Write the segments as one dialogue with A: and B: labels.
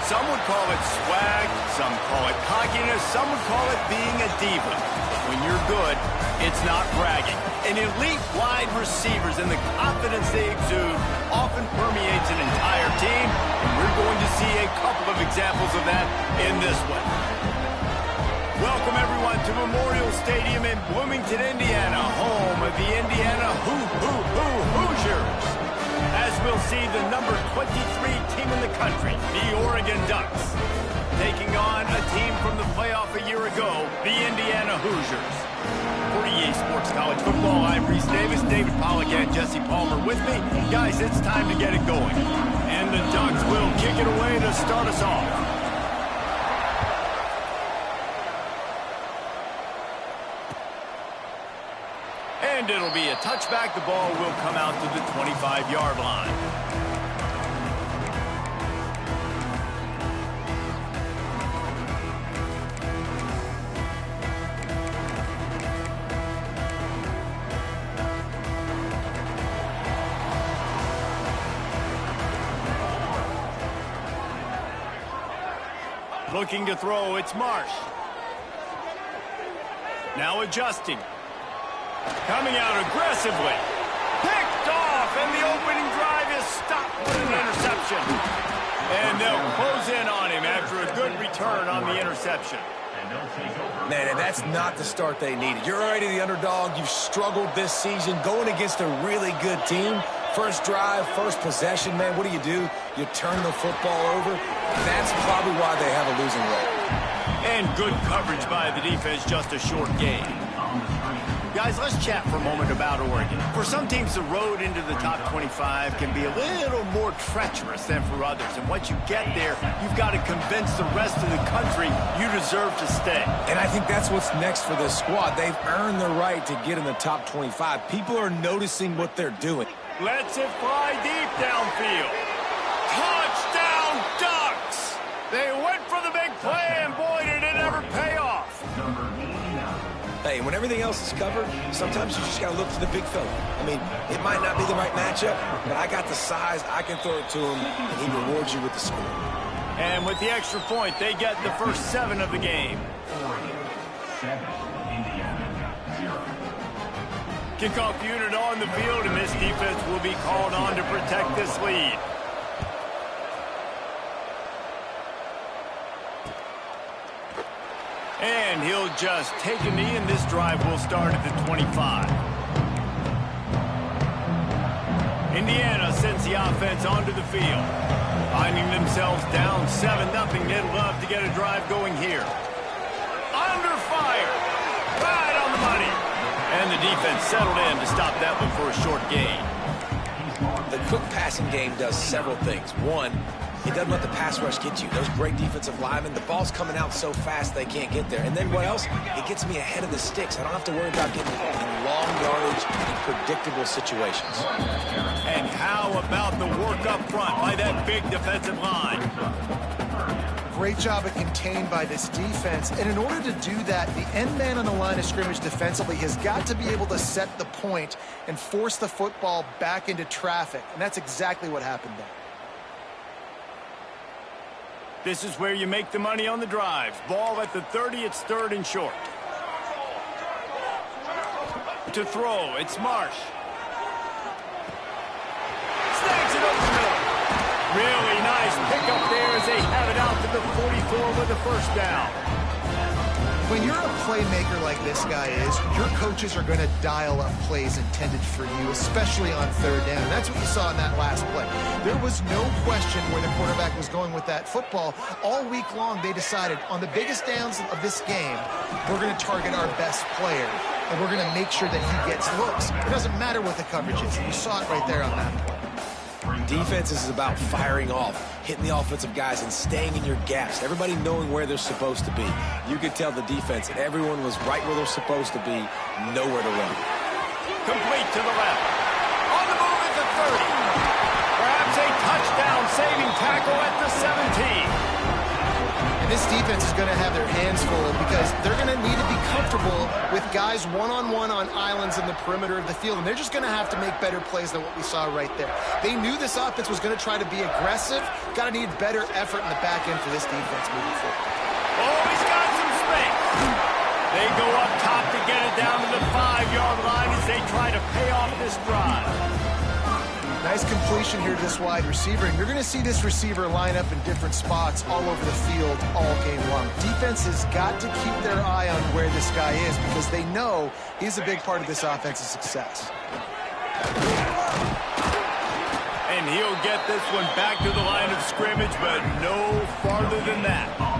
A: Some would call it swag, some call it cockiness, some would call it being a diva. But when you're good, it's not bragging. And elite wide receivers and the confidence they exude often permeates an entire team, and we're going to see a couple of examples of that in this one. Welcome, everyone, to Memorial Stadium in Bloomington, Indiana, home of the Indiana Hoosiers. As we'll see the number 23 team in the country, the Oregon Ducks, taking on a team from the playoff a year ago, the Indiana Hoosiers. For EA Sports College Football, I'm Reese Davis, David Pollack and Jesse Palmer with me. Guys, it's time to get it going. And the Ducks will kick it away to start us off. And it'll be a touchback. The ball will come out to the 25-yard line. Looking to throw, it's Marsh. Now adjusting. Coming out aggressively. Picked off, and the opening drive is stopped with an interception. And they'll close in on him after a good return on the interception.
B: Man, that's not the start they needed. You're already the underdog. You've struggled this season going against a really good team. First drive, first possession, man, what do? You turn the football over. That's probably why they have a losing record.
A: And good coverage by the defense, just a short gain. Guys, let's chat for a moment about Oregon. For some teams, the road into the top 25 can be a little more treacherous than for others. And once you get there, you've got to convince the rest of the country you deserve to stay.
B: And I think that's what's next for this squad. They've earned the right to get in the top 25. People are noticing what they're doing.
A: Lets it fly deep downfield. Touchdown, Ducks! They went for the big play, and boy, did it ever pay off.
B: Hey, when everything else is covered, sometimes you just got to look for the big fella. I mean, it might not be the right matchup, but I got the size, I can throw it to him, and he rewards you with the score.
A: And with the extra point, they get the first 7 of the game. Kickoff unit on the field, and this defense will be called on to protect this lead. And he'll just take a knee, and this drive will start at the 25. Indiana sends the offense onto the field. Finding themselves down 7-0, they'd love to get a drive going here. Under fire. Right on the money. And the defense settled in to stop that one for a short gain.
B: The quick passing game does several things. One, it doesn't let the pass rush get you. Those great defensive linemen, the ball's coming out so fast they can't get there. And then what else? It gets me ahead of the sticks. I don't have to worry about getting in long yardage in predictable situations.
A: And how about the work up front by that big defensive line?
C: Great job of contained by this defense. And in order to do that, the end man on the line of scrimmage defensively has got to be able to set the point and force the football back into traffic. And that's exactly what happened there.
A: This is where you make the money on the drive. Ball at the 30, it's 3rd and short. To throw, it's Marsh. Snags it over the middle. Really nice pickup there as they have it out to the 44 with a first down.
C: When you're a playmaker like this guy is, your coaches are going to dial up plays intended for you, especially on 3rd down. And that's what you saw in that last play. There was no question where the quarterback was going with that football. All week long, they decided on the biggest downs of this game, we're going to target our best player, and we're going to make sure that he gets looks. It doesn't matter what the coverage is. You saw it right there on that play.
B: Defense is about firing off, hitting the offensive guys and staying in your gaps. Everybody knowing where they're supposed to be. You could tell the defense that everyone was right where they're supposed to be, nowhere to run.
A: Complete to the left. On the move at the 30. Perhaps a touchdown saving tackle at the 17.
C: this defense is going to have their hands full because they're going to need to be comfortable with guys one-on-one on islands in the perimeter of the field, and they're just going to have to make better plays than what we saw right there. They knew this offense was going to try to be aggressive. Got to need better effort in the back end for this defense moving forward.
A: Oh, he's got some space. They go up top to get it down to the 5-yard line as they try to pay off this drive.
C: Nice completion here to this wide receiver, and you're going to see this receiver line up in different spots all over the field all game long. Defense has got to keep their eye on where this guy is because they know he's a big part of this offense's success.
A: And he'll get this one back to the line of scrimmage, but no farther than that.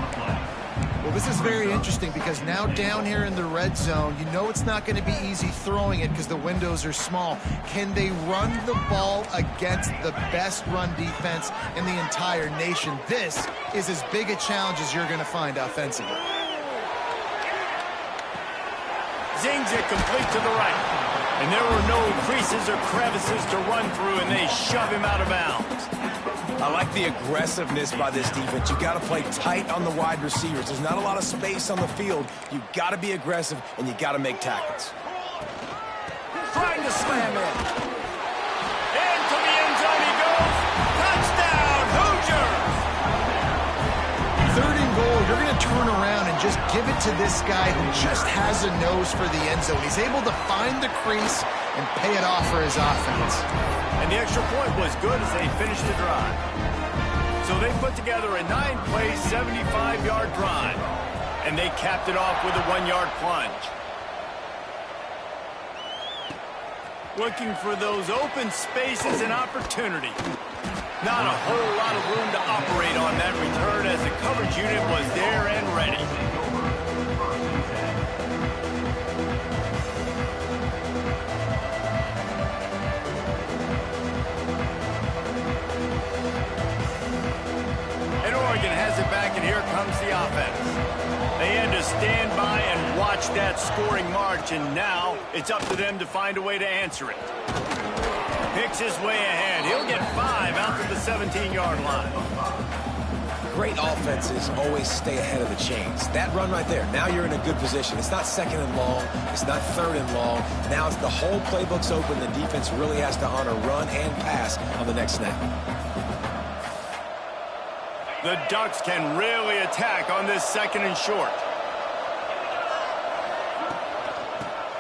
C: Well, this is very interesting because now down here in the red zone, you know it's not going to be easy throwing it because the windows are small. Can they run the ball against the best run defense in the entire nation? This is as big a challenge as you're going to find offensively.
A: Zings it complete to the right. And there were no creases or crevices to run through, and they shove him out of bounds.
B: I like the aggressiveness by this defense. You got to play tight on the wide receivers. There's not a lot of space on the field. You got to be aggressive, and you got to make tackles.
A: Trying to slam in. Into the end zone he goes. Touchdown, Hoosiers!
C: 3rd and goal, you're going to turn around and just give it to this guy who just has a nose for the end zone. He's able to find the crease and pay it off for his offense.
A: And the extra point was good as they finished the drive. So they put together a 9-play, 75-yard drive. And they capped it off with a 1-yard plunge. Looking for those open spaces and opportunity. Not a whole lot of room to operate on that return as the coverage unit was there and ready. And Oregon has it back, and here comes the offense. They had to stand by and watch that scoring march, and now it's up to them to find a way to answer it. Picks his way ahead. He'll get 5 out to the 17-yard line.
B: Great offenses always stay ahead of the chains. That run right there, now you're in a good position. It's not 2nd and long. It's not 3rd and long. Now it's the whole playbook's open. The defense really has to honor run and pass on the next snap.
A: The Ducks can really attack on this 2nd and short.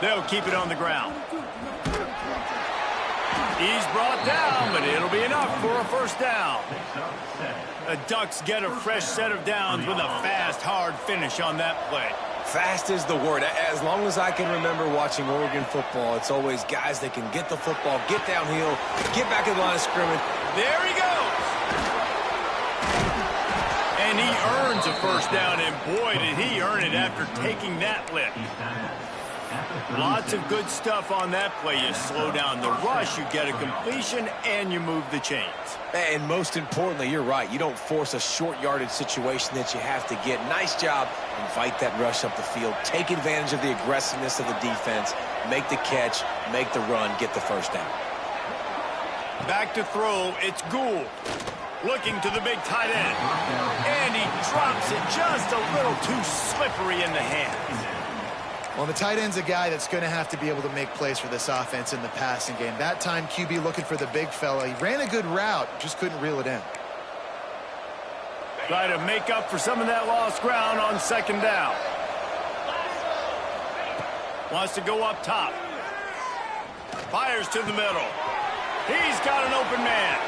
A: They'll keep it on the ground. He's brought down, but it'll be enough for a 1st down. The Ducks get a fresh set of downs with a fast, hard finish on that play.
B: Fast is the word. As long as I can remember watching Oregon football, it's always guys that can get the football, get downhill, get back in the line of scrimmage.
A: There he goes. And he earns a 1st down, and boy, did he earn it after taking that lift. Lots of good stuff on that play. You slow down the rush, you get a completion, and you move the chains.
B: And most importantly, you're right. You don't force a short yardage situation that you have to get. Nice job. Invite that rush up the field. Take advantage of the aggressiveness of the defense. Make the catch, make the run, get the 1st down.
A: Back to throw, it's Gould. Looking to the big tight end. And he drops it just a little too slippery in the hands.
C: Well, the tight end's a guy that's going to have to be able to make plays for this offense in the passing game. That time, QB looking for the big fella. He ran a good route, just couldn't reel it in.
A: Try to make up for some of that lost ground on 2nd down. Wants to go up top. Fires to the middle. He's got an open man.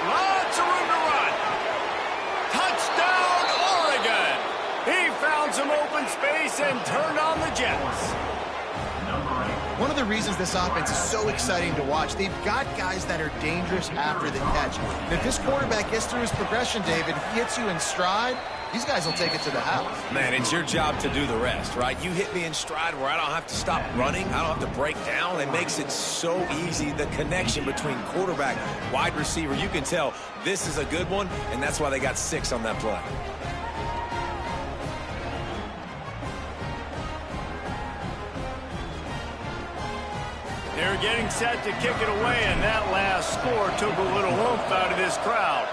A: Lots of room to run. Touchdown, Oregon! He found some open space and turned on the Jets.
C: One of the reasons this offense is so exciting to watch, they've got guys that are dangerous after the catch. And if this quarterback gets through his progression, David, he hits you in stride, these guys will take it to the house.
B: Man, it's your job to do the rest, right? You hit me in stride where I don't have to stop running. I don't have to break down. It makes it so easy. The connection between quarterback, wide receiver, you can tell this is a good one, and that's why they got 6 on that play.
A: They're getting set to kick it away, and that last score took a little oomph out of this crowd.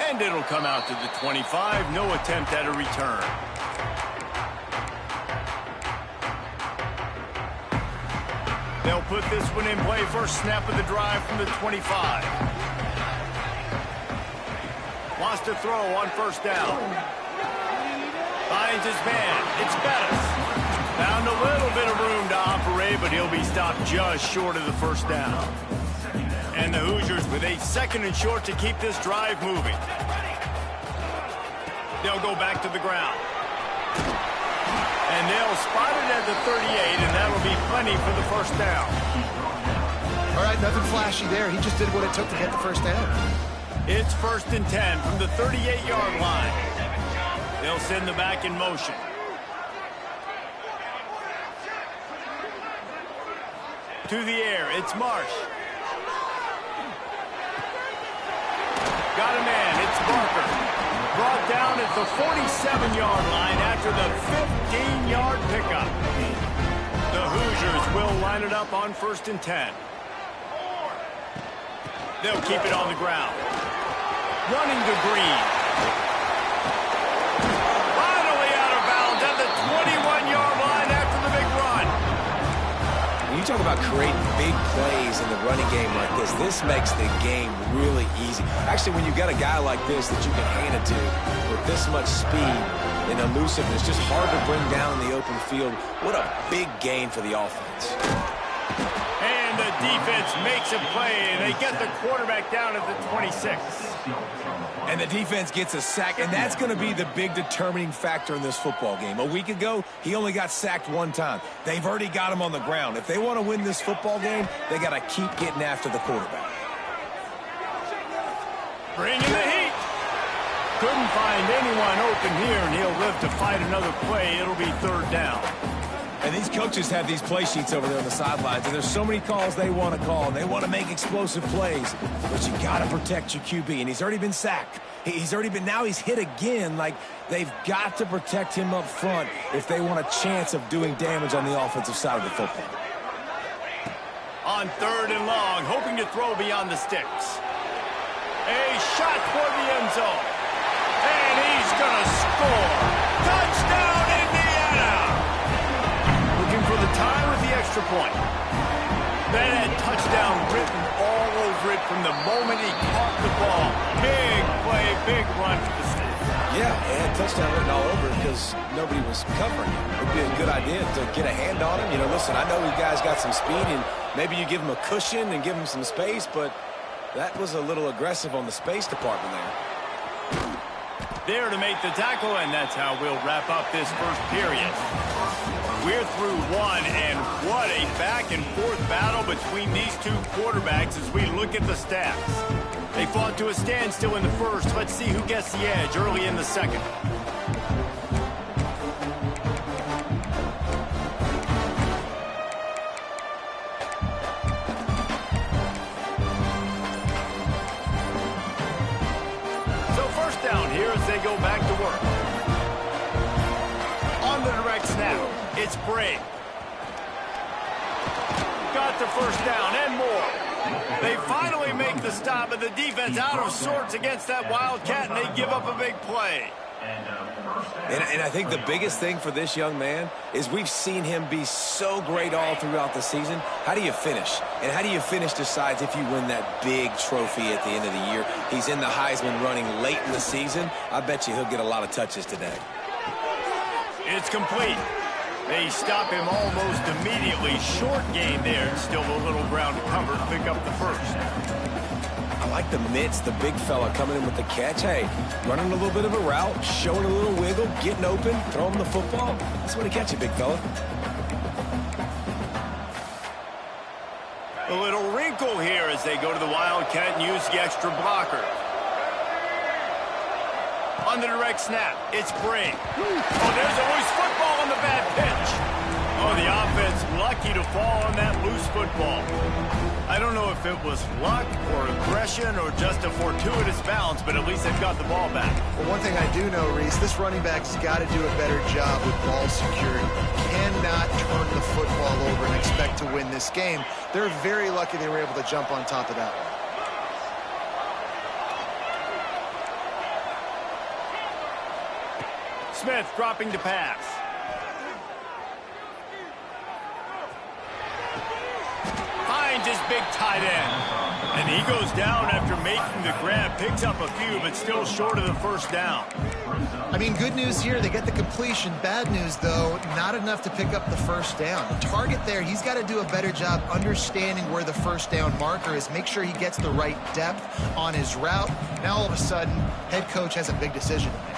A: And it'll come out to the 25. No attempt at a return. They'll put this one in play. First snap of the drive from the 25. Wants to throw on first down. Finds his man. It's Bettis. Found a little bit of room to operate, but he'll be stopped just short of the first down. And the Hoosiers with a 2nd and short to keep this drive moving. They'll go back to the ground. And they'll spot it at the 38, and that'll be plenty for the first down.
C: All right, nothing flashy there. He just did what it took to get the first down.
A: It's 1st and 10 from the 38-yard line. They'll send the back in motion. To the air, it's Marsh. Got a man, it's Barker. Brought down at the 47-yard line after the 15-yard pickup. The Hoosiers will line it up on 1st and 10. They'll keep it on the ground. Running to Green. Finally out of bounds at the 21-yard line after the big run.
B: When you talk about creating big plays in the running game like this makes the game really easy. Actually, when you've got a guy like this that you can hand it to with this much speed and elusiveness, just hard to bring down in the open field. What a big gain for the offense.
A: And the defense makes a play, and they get the quarterback down at the 26.
B: And the defense gets a sack, and that's going to be the big determining factor in this football game. A week ago, he only got sacked 1 time. They've already got him on the ground. If they want to win this football game, they got to keep getting after the quarterback.
A: Bringing the heat. Couldn't find anyone open here, and he'll live to fight another play. It'll be 3rd down.
B: And these coaches have these play sheets over there on the sidelines, and there's so many calls they want to call. They want to make explosive plays, but you got to protect your QB, and he's already been sacked. Now he's hit again. Like, they've got to protect him up front if they want a chance of doing damage on the offensive side of the football.
A: On 3rd and long, hoping to throw beyond the sticks. A shot toward the end zone. And he's going to score. Touchdown, Indiana! Looking for the tie with the extra point. That had touchdown written all over it from the moment he caught the ball. Big play, big run for the State.
B: Yeah, it had touchdown written all over it because nobody was covering him. It would be a good idea to get a hand on him. You know, listen, I know you guys got some speed, and maybe you give him a cushion and give him some space, but that was a little aggressive on the space department there.
A: There to make the tackle, and that's how we'll wrap up this first period. We're through 1, and what a back-and-forth battle between these two quarterbacks as we look at the stats. They fought to a standstill in the first. Let's see who gets the edge early in the second. So first down here as they go back to work. On the direct snap, it's Brave. Got the first down and more. They finally make the stop, but the defense out of sorts against that Wildcat, and they give up a big play.
B: And I think the biggest thing for this young man is we've seen him be so great all throughout the season. How do you finish? And how do you finish decides if you win that big trophy at the end of the year. He's in the Heisman running late in the season. I bet you he'll get a lot of touches today.
A: It's complete. They stop him almost immediately. Short gain there. Still a little ground to cover to pick up the first.
B: I like the mitts, the big fella coming in with the catch. Hey, running a little bit of a route, showing a little wiggle, getting open, throwing the football. That's what he catch you, big fella.
A: A little wrinkle here as they go to the Wildcat and use the extra blocker. On the direct snap, it's Brave. Oh, there's a loose football on the bad pitch. Oh, the offense lucky to fall on that loose football. I don't know if it was luck or aggression or just a fortuitous bounce, but at least they've got the ball back.
C: Well, one thing I do know, Reese, this running back's got to do a better job with ball security. Cannot turn the football over and expect to win this game. They're very lucky they were able to jump on top of that one.
A: Smith dropping to pass. Finds his big tight end. And he goes down after making the grab. Picks up a few, but still short of the first down.
C: I mean, good news here. They get the completion. Bad news, though, not enough to pick up the first down. The target there, he's got to do a better job understanding where the first down marker is. Make sure he gets the right depth on his route. Now, all of a sudden, head coach has a big decision to make.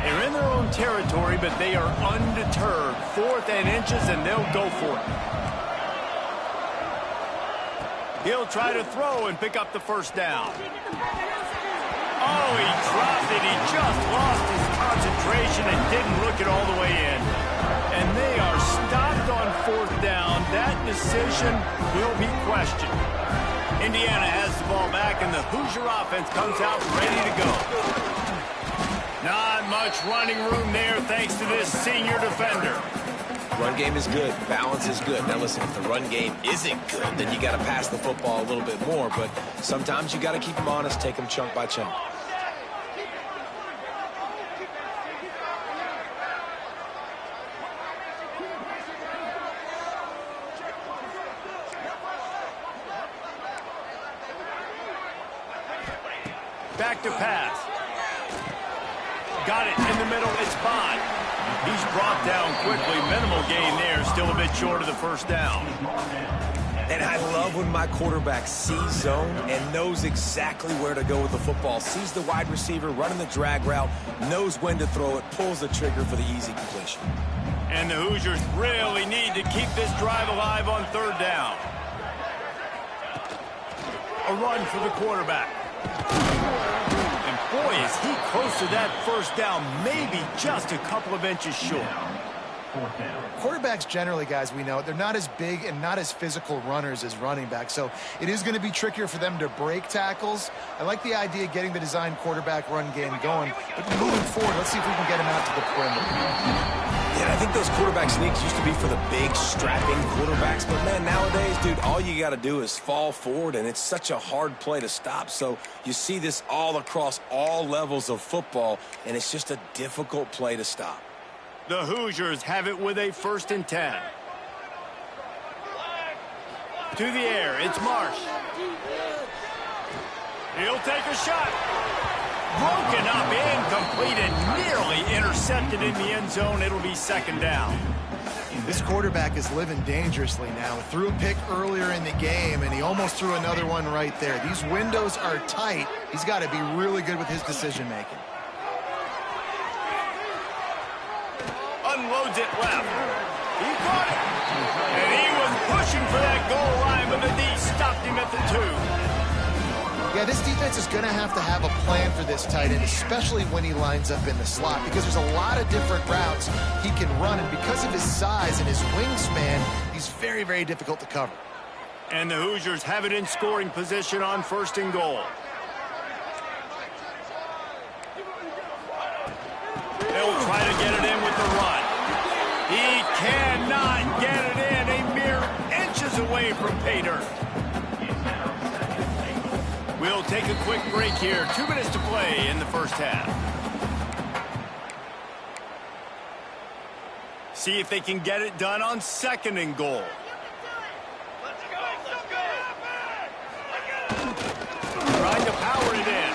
A: They're in their own territory, but they are undeterred. 4th and inches, and they'll go for it. He'll try to throw and pick up the first down. Oh, he dropped it. He just lost his concentration and didn't look it all the way in. And they are stopped on 4th down. That decision will be questioned. Indiana has the ball back, and the Hoosier offense comes out ready to go. Not much running room there thanks to this senior defender.
B: Run game is good. Balance is good. Now, listen, if the run game isn't good, then you got to pass the football a little bit more. But sometimes you got to keep them honest, take them chunk by chunk.
A: Back to pass. Got it in the middle. It's Bond. He's brought down quickly. Minimal gain there. Still a bit short of the first down.
B: And I love when my quarterback sees zone and knows exactly where to go with the football. Sees the wide receiver running the drag route, knows when to throw it, pulls the trigger for the easy completion.
A: And the Hoosiers really need to keep this drive alive on 3rd down. A run for the quarterback. And boy, is he close to that first down, maybe just a couple of inches short.
C: Quarterbacks generally, guys, we know, they're not as big and not as physical runners as running backs, so it is going to be trickier for them to break tackles. I like the idea of getting the design quarterback run game going, but moving forward, let's see if we can get him out to the perimeter.
B: Yeah, I think those quarterback sneaks used to be for the big, strapping quarterbacks, but man, nowadays, dude, all you got to do is fall forward, and it's such a hard play to stop, so you see this all across all levels of football, and it's just a difficult play to stop.
A: The Hoosiers have it with a 1st and 10. To the air, it's Marsh. He'll take a shot. Broken up, incomplete, and nearly intercepted in the end zone. It'll be 2nd down.
C: This quarterback is living dangerously now. Threw a pick earlier in the game, and he almost threw another one right there. These windows are tight. He's got to be really good with his decision-making.
A: Unloads it left. He caught it. And he was pushing for that goal line, but the D stopped him at the 2.
C: Yeah, this defense is going to have a plan for this tight end, especially when he lines up in the slot, because there's a lot of different routes he can run, and because of his size and his wingspan, he's very, very difficult to cover.
A: And the Hoosiers have it in scoring position on 1st and goal. They'll try to get it in with the run. He cannot get it in. A mere inches away from pay dirt. We'll take a quick break here. 2 minutes to play in the first half. See if they can get it done on 2nd and goal. Trying to power it in.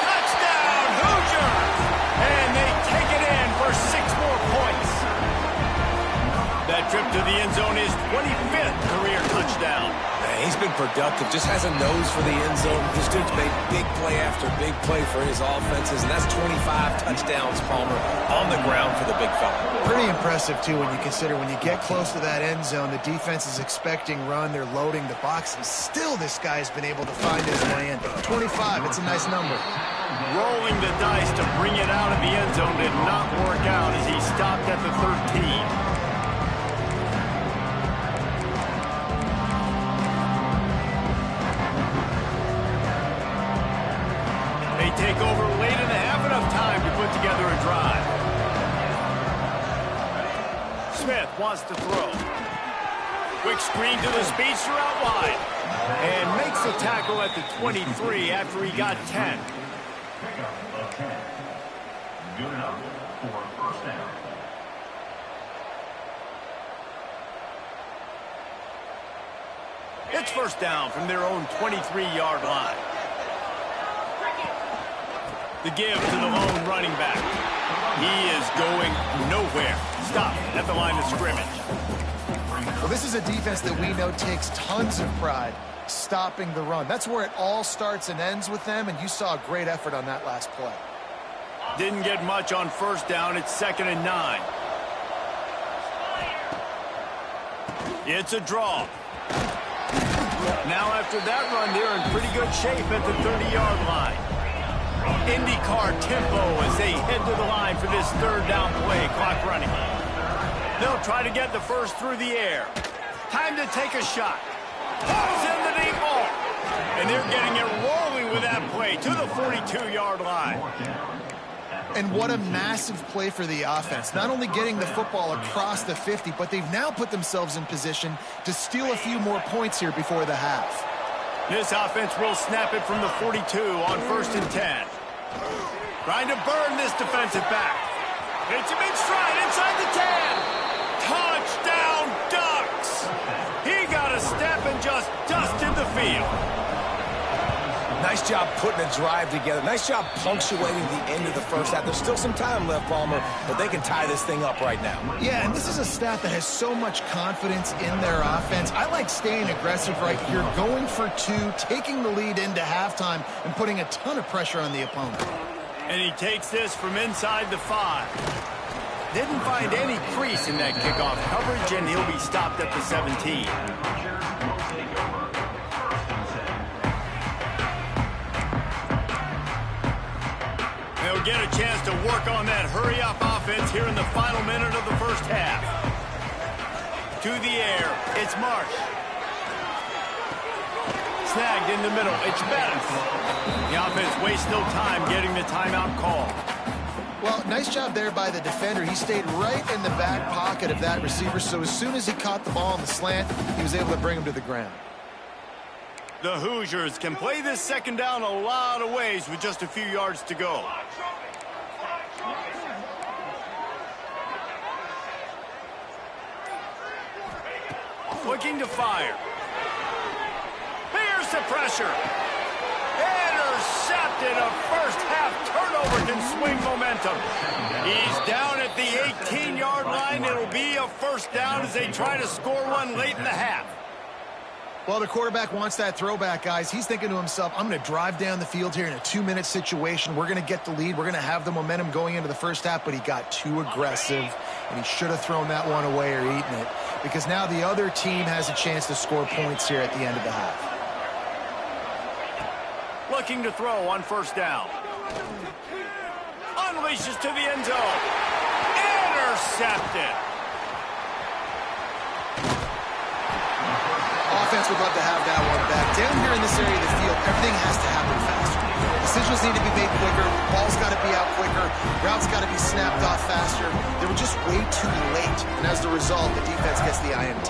A: Touchdown, Hoosiers! And they take it in for 6 more points. That trip to the end zone is 25th career touchdown.
B: Man, he's been productive, just has a nose for the end zone. This dude's made big play after big play for his offenses, and that's 25 touchdowns, Palmer, on the ground for the big fella.
C: Pretty impressive, too, when you consider when you get close to that end zone, the defense is expecting run, they're loading the box, and still this guy's been able to find his way in. 25, it's a nice number.
A: Rolling the dice to bring it out of the end zone did not work out as he stopped at the 13. Take over late in the half, enough time to put together a drive. Smith wants to throw. Quick screen to the speedster out wide. And makes the tackle at the 23 after he got 10. It's first down from their own 23-yard line. The give to the lone running back. He is going nowhere. Stop at the line of scrimmage.
C: Well, this is a defense that we know takes tons of pride stopping the run. That's where it all starts and ends with them, and you saw a great effort on that last play.
A: Didn't get much on first down. It's 2nd and 9. It's a draw. Now after that run, they're in pretty good shape at the 30-yard line. IndyCar tempo as they head to the line for this third down play. Clock running. They'll try to get the first through the air. Time to take a shot. Pulls in the deep ball. And they're getting it rolling with that play to the 42-yard line.
C: And what a massive play for the offense. Not only getting the football across the 50, but they've now put themselves in position to steal a few more points here before the half.
A: This offense will snap it from the 42 on 1st and 10. Trying to burn this defensive back. It's a big stride inside the 10. Touchdown, Ducks! He got a step and just dusted the field.
B: Nice job putting a drive together. Nice job punctuating the end of the first half. There's still some time left, Palmer, but they can tie this thing up right now.
C: Yeah, and this is a staff that has so much confidence in their offense. I like staying aggressive right here, going for 2, taking the lead into halftime, and putting a ton of pressure on the opponent.
A: And he takes this from inside the 5. Didn't find any crease in that kickoff coverage, and he'll be stopped at the 17. They'll get a chance to work on that hurry-up offense here in the final minute of the first half. To the air, it's Marsh. Snagged in the middle, it's Bettis. The offense wastes no time getting the timeout call.
C: Well, nice job there by the defender. He stayed right in the back pocket of that receiver, so as soon as he caught the ball on the slant, he was able to bring him to the ground.
A: The Hoosiers can play this second down a lot of ways with just a few yards to go. Looking to fire. Here's the pressure. Intercepted. A first half turnover can swing momentum. He's down at the 18-yard line. It'll be a first down as they try to score one late in the half.
C: Well, the quarterback wants that throwback, guys. He's thinking to himself, I'm going to drive down the field here in a 2-minute situation. We're going to get the lead. We're going to have the momentum going into the first half, but he got too aggressive, and he should have thrown that one away or eaten it, because now the other team has a chance to score points here at the end of the half.
A: Looking to throw on first down. Unleashes to the end zone. Intercepted.
C: Offense would love to have that one back. Down here in this area of the field, everything has to happen faster. Decisions need to be made quicker. Ball's got to be out quicker. Routes got to be snapped off faster. They were just way too late. And as the result, the defense gets the INT.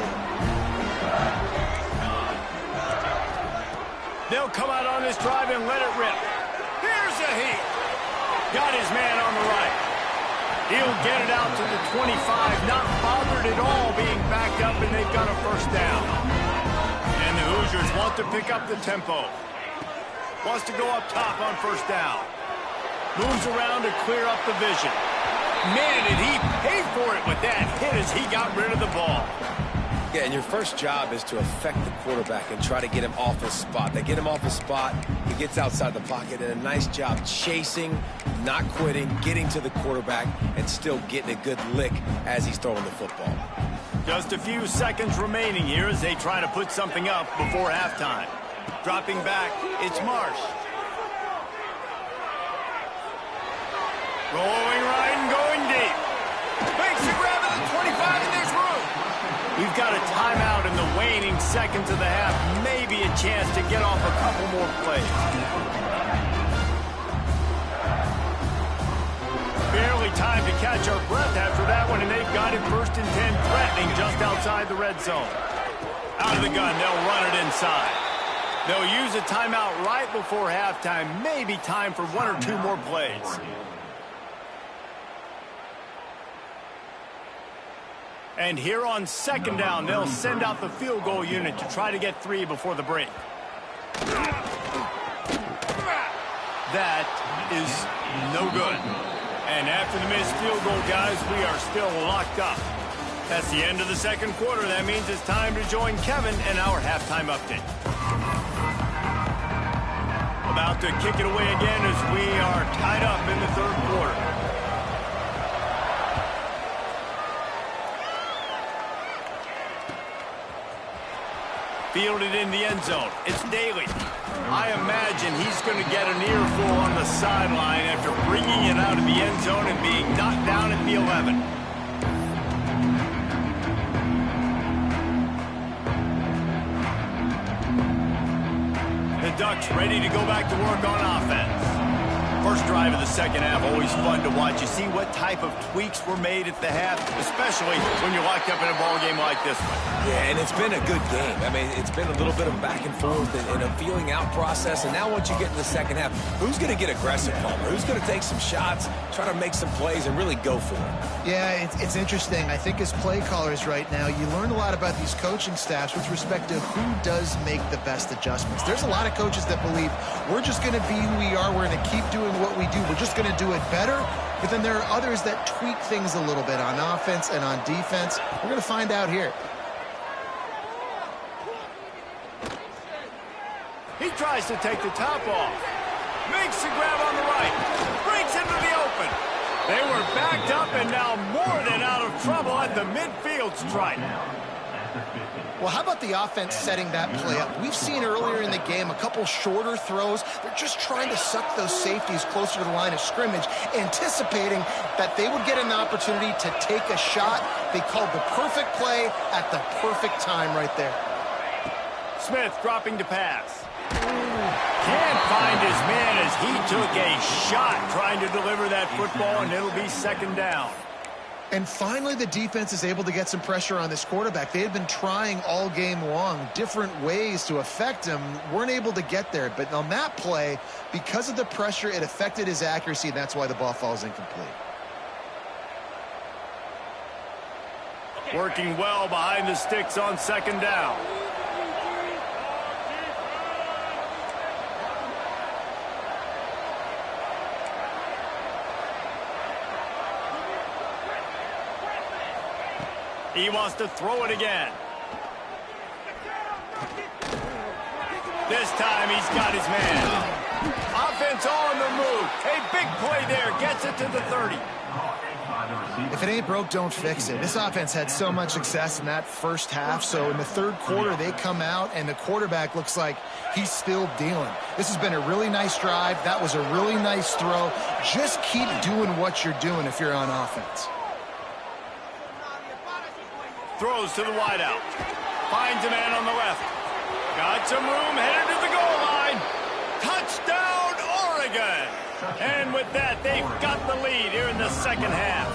A: They'll come out on this drive and let it rip. Here's a heat. Got his man on the right. He'll get it out to the 25. Not bothered at all being backed up, and they've got a first down. And the Hoosiers want to pick up the tempo. Wants to go up top on first down. Moves around to clear up the vision. Man, did he pay for it with that hit as he got rid of the ball.
B: Yeah, and your first job is to affect the quarterback and try to get him off his spot. They get him off his spot, he gets outside the pocket, and a nice job chasing, not quitting, getting to the quarterback, and still getting a good lick as he's throwing the football.
A: Just a few seconds remaining here as they try to put something up before halftime. Dropping back, it's Marsh. Rolling right and going deep. Makes the grab at the 25, and there's room. We've got a timeout in the waning seconds of the half. Maybe a chance to get off a couple more plays. Barely time to catch our breath after that one, and they've got it 1st and 10, threatening just outside the red zone. Out of the gun, they'll run it inside. They'll use a timeout right before halftime. Maybe time for 1 or 2 more plays. And here on second down, they'll send out the field goal unit to try to get 3 before the break. That is no good. And after the missed field goal, guys, we are still locked up. That's the end of the second quarter. That means it's time to join Kevin and our halftime update. About to kick it away again as we are tied up in the third quarter. Fielded in the end zone. It's Daly. I imagine he's going to get an earful on the sideline after bringing it out of the end zone and being knocked down at the 11. The Ducks ready to go back to work on offense. First drive of the second half, always fun to watch. You see what type of tweaks were made at the half, especially when you're locked up in a ball game like this one.
B: Yeah, and it's been a good game. I mean, it's been a little bit of back and forth and a feeling out process. And now once you get in the second half, who's going to get aggressive, Palmer? Who's going to take some shots, try to make some plays, and really go for it?
C: Yeah, it's interesting. I think as play callers right now, you learn a lot about these coaching staffs with respect to who does make the best adjustments. There's a lot of coaches that believe we're just going to be who we are. We're going to keep doing what we do. We're just going to do it better. But then there are others that tweak things a little bit on offense and on defense. We're going to find out here.
A: He tries to take the top off. Makes the grab on the right. Breaks into the open. They were backed up and now more than out of trouble at the midfield stripe.
C: Well, how about the offense setting that play up? We've seen earlier in the game a couple shorter throws. They're just trying to suck those safeties closer to the line of scrimmage, anticipating that they would get an opportunity to take a shot. They called the perfect play at the perfect time right there.
A: Smith dropping to pass. Can't find his man as he took a shot trying to deliver that football, and it'll be second down.
C: And finally, the defense is able to get some pressure on this quarterback. They had been trying all game long, different ways to affect him, weren't able to get there. But on that play, because of the pressure, it affected his accuracy, and that's why the ball falls incomplete.
A: Working well behind the sticks on second down. He wants to throw it again. This time he's got his man. Offense on the move. A big play there. Gets it to the 30.
C: If it ain't broke, don't fix it. This offense had so much success in that first half, so in the third quarter they come out and the quarterback looks like he's still dealing. This has been a really nice drive. That was a really nice throw. Just keep doing what you're doing if you're on offense.
A: Throws to the wideout. Finds a man on the left. Got some room, headed to the goal line. Touchdown, Oregon! And with that, they've got the lead here in the second half.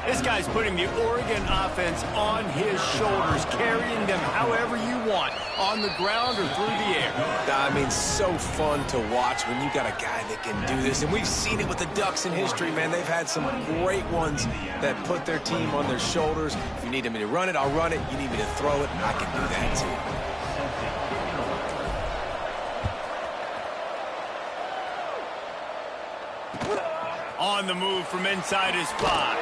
A: This guy's putting the Oregon offense on his shoulders, carrying them however you want, on the ground or through the air.
B: I mean, so fun to watch when you got a guy that can do this. And we've seen it with the Ducks in history, man. They've had some great ones that put their team on their shoulders. If you need me to run it, I'll run it. You need me to throw it, I can do that too.
A: On the move from inside his 5.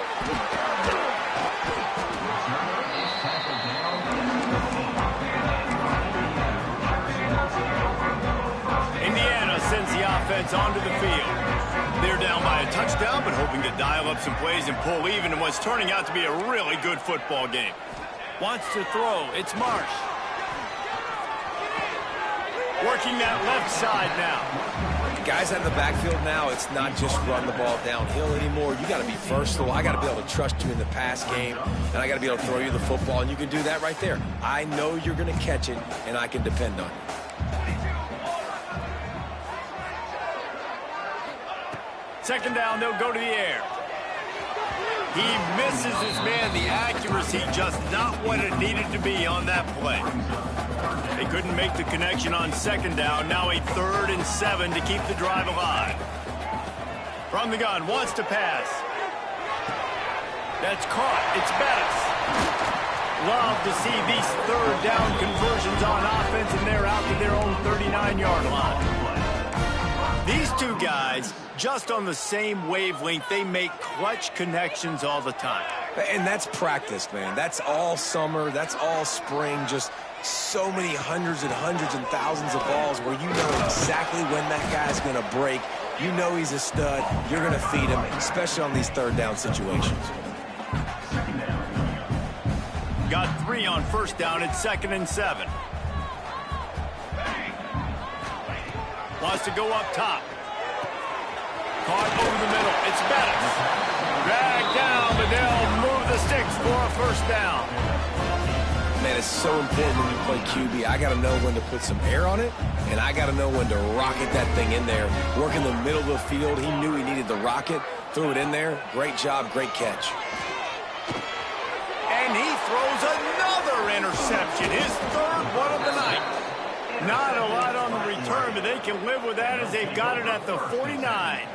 A: Indiana sends the offense onto the field. They're down by a touchdown, but hoping to dial up some plays and pull even in what's turning out to be a really good football game. Wants to throw. It's Marsh. Working that left side now.
B: Guys out of the backfield now, it's not just run the ball downhill anymore. You got to be versatile. I got to be able to trust you in the pass game, and I got to be able to throw you the football, and you can do that right there. I know you're going to catch it, and I can depend on you.
A: Second down, they'll go to the air. He misses his man. The accuracy just not what it needed to be on that play. They couldn't make the connection on second down. Now a 3rd and 7 to keep the drive alive. From the gun, wants to pass. That's caught. It's Bettis. Love to see these third down conversions on offense, and they're out to their own 39-yard line. These two guys, just on the same wavelength, they make clutch connections all the time.
B: And that's practice, man. That's all summer. That's all spring. Just so many hundreds and thousands of balls where you know exactly when that guy's going to break. You know he's a stud. You're going to feed him, especially on these third down situations.
A: Got 3 on first down. It's 2nd and 7. Wants to go up top. Caught over the middle. It's Bettis. Dragged down, but they'll move the sticks for a first down.
B: Man, it's so important when you play QB. I got to know when to put some air on it, and I got to know when to rocket that thing in there. Work in the middle of the field. He knew he needed the rocket. Threw it in there. Great job, great catch.
A: And he throws another interception, his 3rd one of the night. Not a lot on the return, but they can live with that as they've got it at the 49.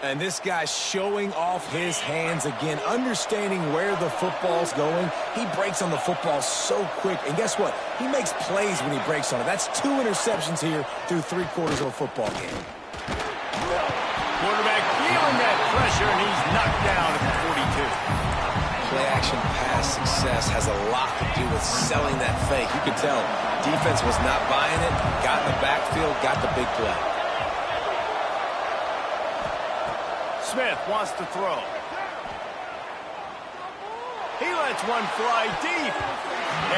B: And this guy's showing off his hands again, understanding where the football's going. He breaks on the football so quick. And guess what? He makes plays when he breaks on it. That's 2 interceptions here through 3/4 of a football game.
A: Quarterback feeling that pressure, and he's knocked down at the 42.
B: Play-action pass success has a lot to do with selling that fake. You could tell defense was not buying it, got in the backfield, got the big play.
A: Smith wants to throw. He lets one fly deep.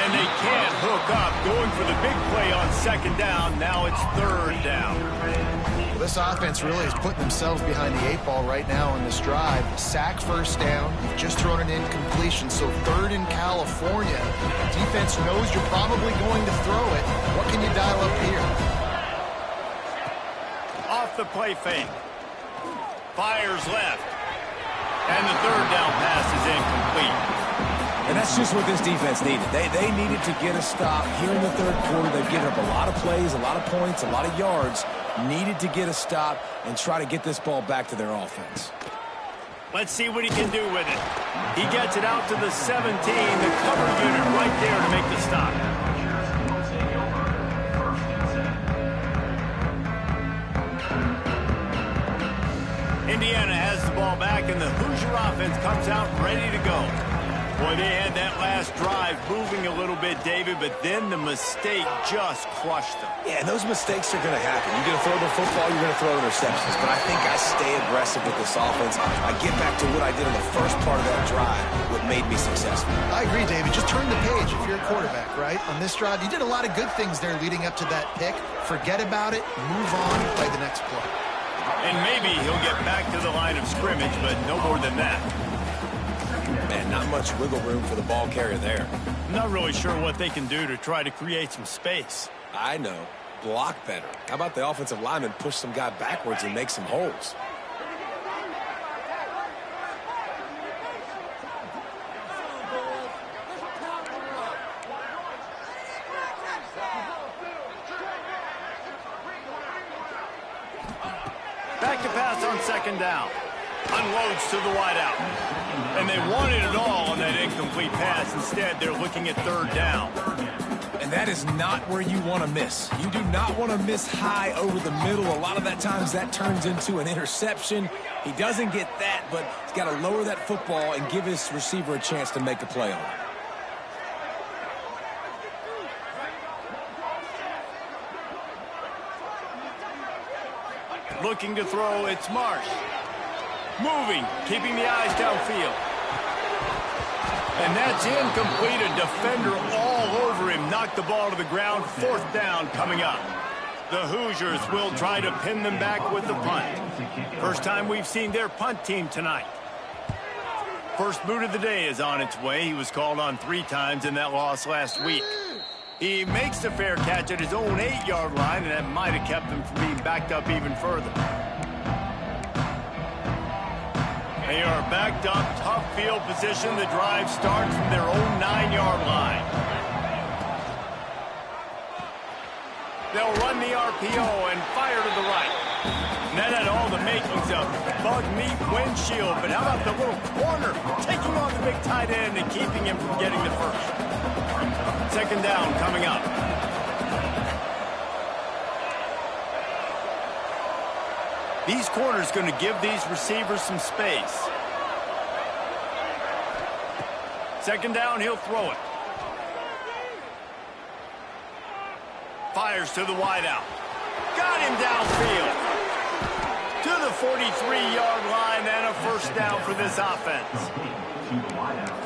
A: And they can't hook up. Going for the big play on 2nd down. Now it's 3rd down.
C: Well, this offense really is putting themselves behind the 8 ball right now on this drive. Sack first down. You've just thrown an incompletion. So 3rd in California. Defense knows you're probably going to throw it. What can you dial up here?
A: Off the play fake. Fires left. And the 3rd down pass is incomplete.
B: And that's just what this defense needed. They needed to get a stop here in the 3rd quarter. They've given up a lot of plays, a lot of points, a lot of yards. Needed to get a stop and try to get this ball back to their offense.
A: Let's see what he can do with it. He gets it out to the 17. The cover unit right there to make the stop. Indiana has the ball back, and the Hoosier offense comes out ready to go. Boy, they had that last drive moving a little bit, David, but then the mistake just crushed them.
B: Yeah, and those mistakes are going to happen. You're going to throw the football, you're going to throw interceptions. But I think I stay aggressive with this offense. I get back to what I did in the first part of that drive, what made me successful.
C: I agree, David. Just turn the page if you're a quarterback, right? On this drive, you did a lot of good things there leading up to that pick. Forget about it, move on, play the next play.
A: And maybe he'll get back to the line of scrimmage, but no more than that.
B: Man, not much wiggle room for the ball carrier there.
A: I'm not really sure what they can do to try to create some space.
B: I know. Block better. How about the offensive lineman push some guy backwards and make some holes?
A: Back to pass on 2nd down. Unloads to the wideout. And they wanted it all on that incomplete pass. Instead, they're looking at 3rd down.
B: And that is not where you want to miss. You do not want to miss high over the middle. A lot of that times that turns into an interception. He doesn't get that, but he's got to lower that football and give his receiver a chance to make a play on it.
A: Looking to throw, it's Marsh. Moving, keeping the eyes downfield. And that's incomplete. A defender all over him. Knocked the ball to the ground. 4th down coming up. The Hoosiers will try to pin them back with the punt. First time we've seen their punt team tonight. First boot of the day is on its way. He was called on 3 times in that loss last week. He makes the fair catch at his own 8-yard line, and that might have kept him from being backed up even further. They are backed up, tough field position. The drive starts from their own 9-yard line. They'll run the RPO and fire to the right. And that had all the makings of bug meat windshield, but how about the little corner taking on the big tight end and keeping him from getting the first? Second down coming up. These corners going to give these receivers some space. Second down, he'll throw it. Fires to the wideout. Got him downfield. To the 43-yard line and a first down for this offense.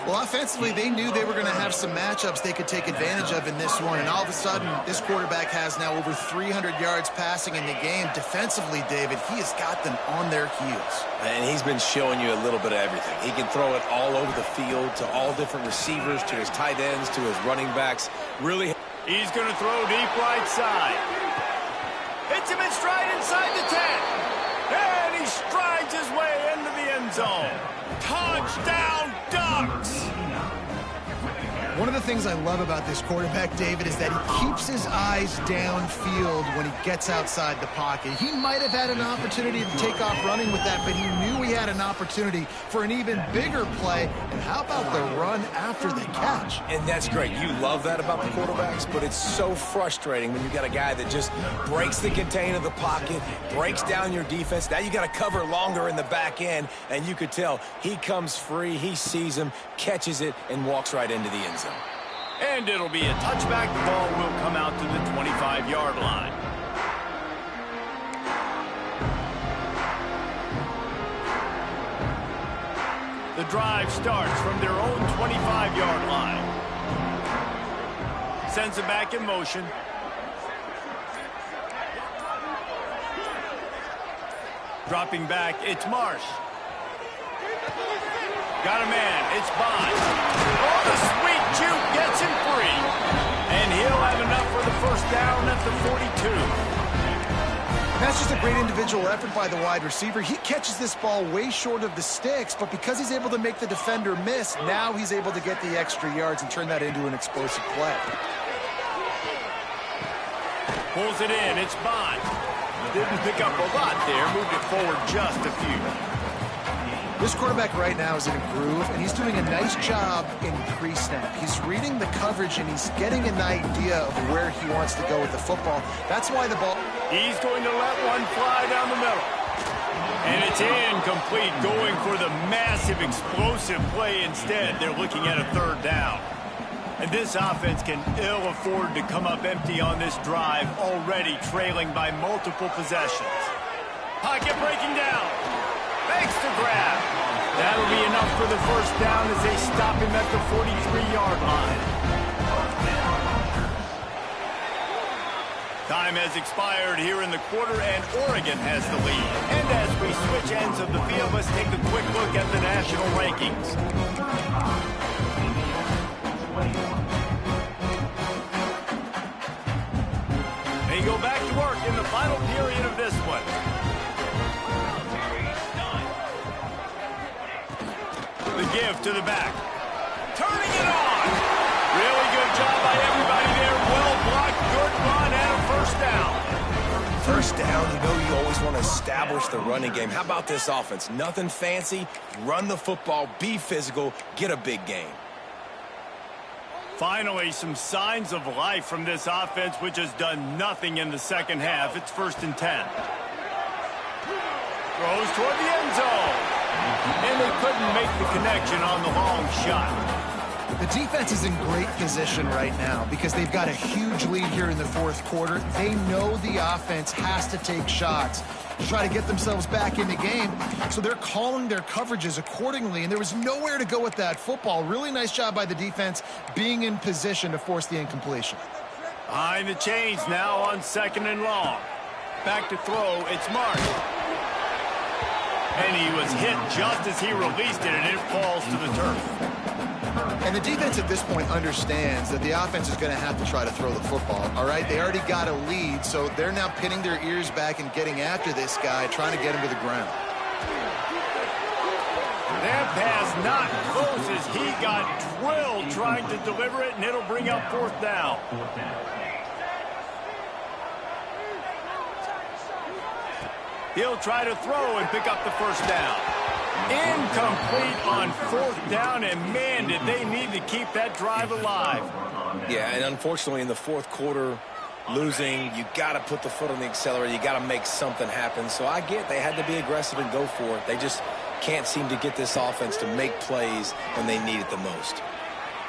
C: Well, offensively, they knew they were going to have some matchups they could take advantage of in this one, and all of a sudden, this quarterback has now over 300 yards passing in the game. Defensively, David, he has got them on their heels.
B: And he's been showing you a little bit of everything. He can throw it all over the field to all different receivers, to his tight ends, to his running backs. Really,
A: he's going to throw deep right side. Hits him in stride inside the 10. And he strides his way into the end zone. Touchdown, Ducks!
C: One of the things I love about this quarterback, David, is that he keeps his eyes downfield when he gets outside the pocket. He might have had an opportunity to take off running with that, but he knew he had an opportunity for an even bigger play. And how about the run after the catch?
B: and that's great. You love that about the quarterbacks, but it's so frustrating when you got a guy that just breaks the contain of the pocket, breaks down your defense. Now you got to cover longer in the back end, and you could tell he comes free, he sees him, catches it, and walks right into the end zone.
A: And it'll be a touchback. The ball will come out to the 25-yard line. The drive starts from their own 25-yard line. Sends it back in motion. Dropping back, it's Marsh. Got a man, it's Bond. Oh, the sweet juke gets him free. And he'll have enough for the first down at the 42.
C: That's just a great individual effort by the wide receiver. He catches this ball way short of the sticks, but because he's able to make the defender miss, now he's able to get the extra yards and turn that into an explosive play.
A: Pulls it in, it's Bond. Didn't pick up a lot there, moved it forward just a few.
C: This quarterback right now is in a groove, and he's doing a nice job in pre-snap. He's reading the coverage, and he's getting an idea of where he wants to go with the football. That's why the ball...
A: He's going to let one fly down the middle. And it's incomplete, going for the massive explosive play instead. They're looking at a third down. And this offense can ill afford to come up empty on this drive, already trailing by multiple possessions. Pocket breaking down. Makes the grab. That'll be enough for the first down as they stop him at the 43-yard line. Time has expired here in the quarter, and Oregon has the lead. And as we switch ends of the field, let's take a quick look at the national rankings. They go back to work in the final period of this one. The give to the back. Turning it on. Really good job by everybody there. Well blocked, good run, and a first down.
B: First down, you know you always want to establish the running game. How about this offense? Nothing fancy. Run the football, be physical, get a big gain.
A: Finally, some signs of life from this offense, which has done nothing in the second half. It's 1st and 10. Throws toward the end zone. And they couldn't make the connection on the long shot.
C: The defense is in great position right now because they've got a huge lead here in the fourth quarter. They know the offense has to take shots to try to get themselves back in the game. So they're calling their coverages accordingly, and there was nowhere to go with that football. Really nice job by the defense being in position to force the incompletion.
A: Behind the chains now on 2nd and long. Back to throw, it's Marsh. And he was hit just as he released it, and it falls to the turf.
C: And the defense at this point understands that the offense is going to have to try to throw the football, all right? They already got a lead, so they're now pinning their ears back and getting after this guy, trying to get him to the ground.
A: That pass not close as he got drilled trying to deliver it, and it'll bring up 4th down. He'll try to throw and pick up the first down. Incomplete on fourth down, and man, did they need to keep that drive alive.
B: Yeah, and unfortunately in the fourth quarter, losing, you got to put the foot on the accelerator. You got to make something happen. So I get they had to be aggressive and go for it. They just can't seem to get this offense to make plays when they need it the most.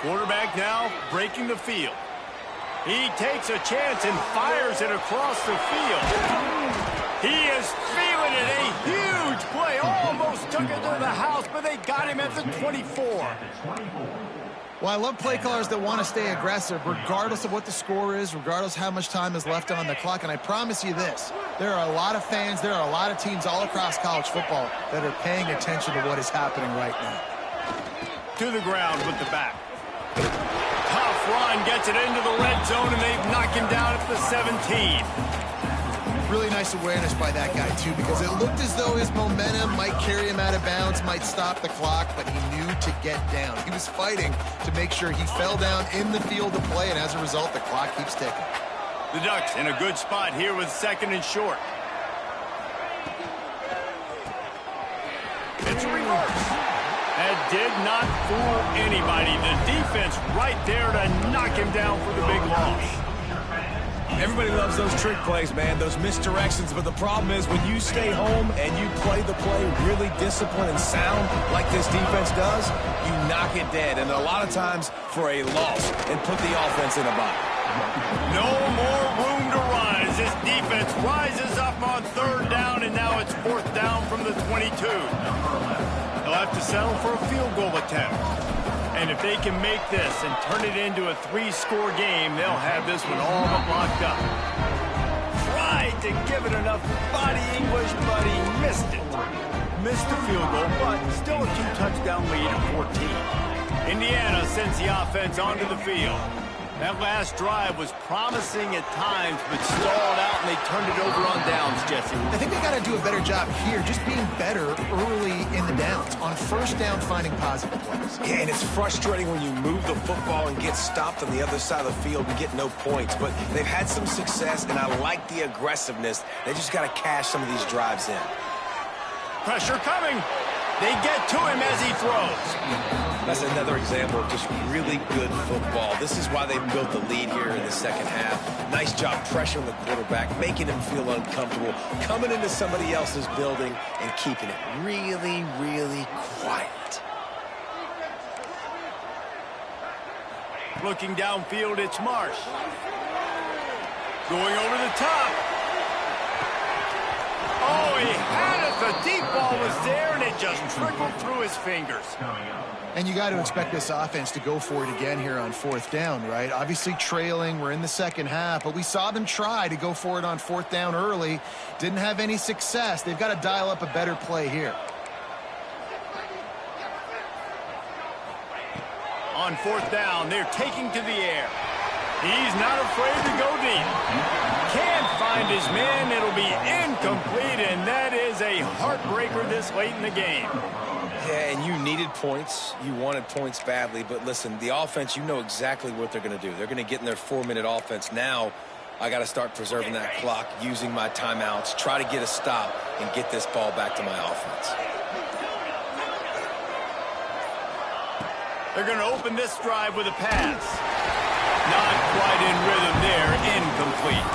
A: Quarterback now breaking the field. He takes a chance and fires it across the field. He is feeling it. A huge play. Almost took it to the house, but they got him at the 24.
C: Well, I love play callers that want to stay aggressive, regardless of what the score is, regardless how much time is left on the clock. And I promise you this, there are a lot of fans, there are a lot of teams all across college football that are paying attention to what is happening right now.
A: To the ground with the back. Tough run, gets it into the red zone, and they've knocked him down at the 17.
C: Really nice awareness by that guy, too, because it looked as though his momentum might carry him out of bounds, might stop the clock, but he knew to get down. He was fighting to make sure he fell down in the field of play, and as a result, the clock keeps ticking.
A: The Ducks in a good spot here with second and short. It's a reverse. That did not fool anybody. The defense right there to knock him down for the big loss.
B: Everybody loves those trick plays, man, those misdirections, but the problem is when you stay home and you play the play really disciplined and sound like this defense does, you knock it dead, and a lot of times for a loss, and put the offense in a bind.
A: No more room to run as this defense rises up on third down, and now it's fourth down from the 22. They'll have to settle for a field goal attempt. And if they can make this and turn it into a 3-score game, they'll have this one all but locked up. Tried to give it enough body English, but he missed it. Missed the field goal, but still a 2-touchdown lead at 14. Indiana sends the offense onto the field. That last drive was promising at times, but stalled out, and they turned it over on downs, Jesse.
C: I think they got to do a better job here, just being better early in the downs. On first down, finding positive plays.
B: Yeah, and it's frustrating when you move the football and get stopped on the other side of the field and get no points. But they've had some success, and I like the aggressiveness. They just got to cash some of these drives in.
A: Pressure coming. They get to him as he throws.
B: That's another example of just really good football. This is why they built the lead here in the second half. Nice job pressuring the quarterback, making him feel uncomfortable, coming into somebody else's building and keeping it really, really quiet.
A: Looking downfield, it's Marsh. Going over the top. Oh, he had it. The deep ball was there, and it just trickled through his fingers.
C: And you got to expect this offense to go for it again here on fourth down, right? Obviously trailing, we're in the second half, but we saw them try to go for it on fourth down early. Didn't have any success. They've got to dial up a better play here.
A: On fourth down, they're taking to the air. He's not afraid to go deep. Can't find his man. It'll be incomplete, and that is a heartbreaker this late in the game.
B: Yeah, and you needed points. You wanted points badly, but listen, the offense, you know exactly what they're going to do. They're going to get in their 4-minute offense. Now, I got to start preserving that clock, using my timeouts, try to get a stop, and get this ball back to my offense.
A: They're going to open this drive with a pass. Not quite in rhythm there, incomplete.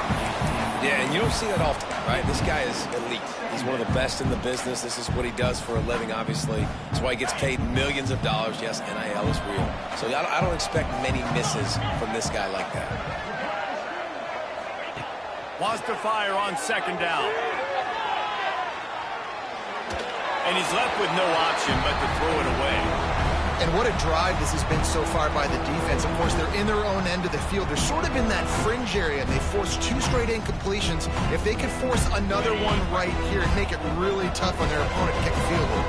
B: Yeah, and you don't see that often, right? This guy is elite. He's one of the best in the business. This is what he does for a living, obviously. That's why he gets paid millions of dollars. Yes, NIL is real. So I don't expect many misses from this guy like that.
A: Wants to fire on second down. And he's left with no option but to throw it away.
C: And what a drive this has been so far by the defense. Of course, they're in their own end of the field. They're sort of in that fringe area, and they forced 2 straight incompletions. If they could force another one right here and make it really tough on their opponent to kick a field goal.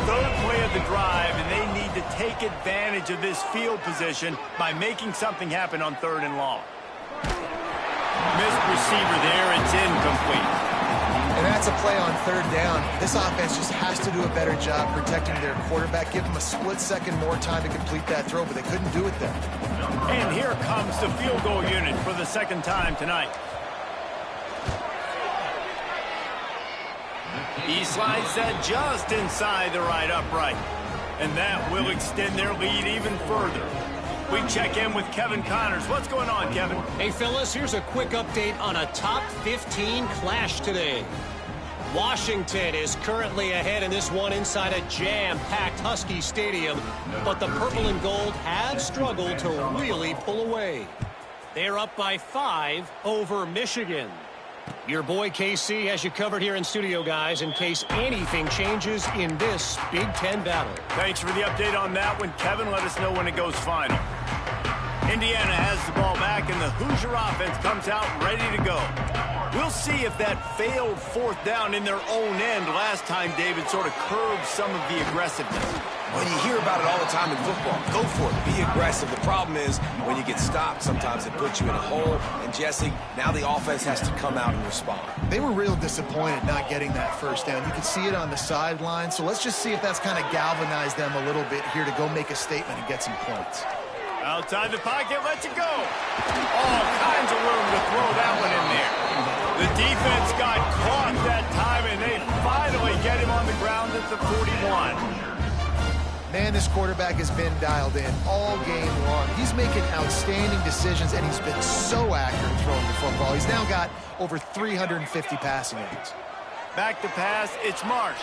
A: Third play of the drive, and they need to take advantage of this field position by making something happen on third and long. Missed receiver there. It's incomplete.
C: And that's a play on third down. This offense just has to do a better job protecting their quarterback. Give them a split second more time to complete that throw, but they couldn't do it there.
A: And here comes the field goal unit for the second time tonight. He slides that just inside the right upright. And that will extend their lead even further. We check in with Kevin Connors. What's going on, Kevin?
D: Hey, fellas, here's a quick update on a top 15 clash today. Washington is currently ahead in this one inside a jam-packed Husky Stadium, but the purple and gold have struggled to really pull away. They're up by 5 over Michigan. Your boy KC has you covered here in studio, guys, in case anything changes in this Big Ten battle.
A: Thanks for the update on that one, Kevin. Let us know when it goes final. Indiana has the ball back, and the Hoosier offense comes out ready to go. We'll see if that failed fourth down in their own end last time, David, sort of curbed some of the aggressiveness.
B: Well, you hear about it all the time in football. Go for it. Be aggressive. The problem is when you get stopped, sometimes it puts you in a hole. And, Jesse, now the offense has to come out and respond.
C: They were real disappointed not getting that first down. You could see it on the sideline. So let's just see if that's kind of galvanized them a little bit here to go make a statement and get some points.
A: Outside the pocket, lets it go. All kinds of room to throw that one in there. The defense got caught that time, and they finally get him on the ground at the 41.
C: Man, this quarterback has been dialed in all game long. He's making outstanding decisions, and he's been so accurate throwing the football. He's now got over 350 passing yards.
A: Back to pass, it's Marsh.